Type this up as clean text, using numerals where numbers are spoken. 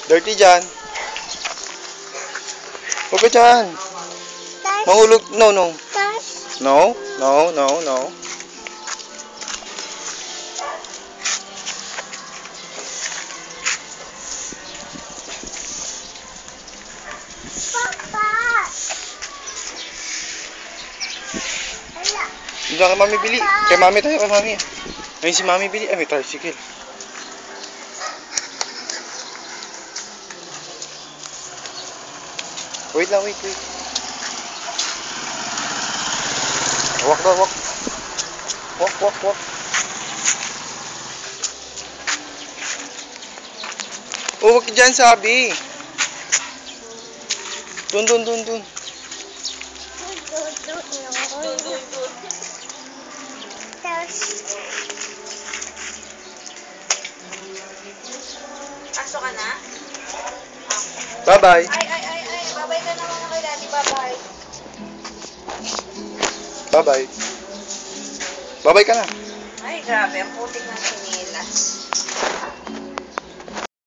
Dirty dyan. Huwag ka dyan. Mahulog. No, no. No, no, no, no. Hindi kay mami bili. Kay mami tayo, kay mami. Ayun si mami bili. Ay, may tricycle. Wait lang, wait, wait. Walk daw, walk. Walk, walk, walk. Oh, wag dyan sabi. Dun, dun, dun, dun. Pasok ka na? Bye-bye. Ay. Babay ka naman kay Daddy. Bye-bye. Bye-bye. Bye-bye ka na. Ay, grabe. Ang putik ng sinilas.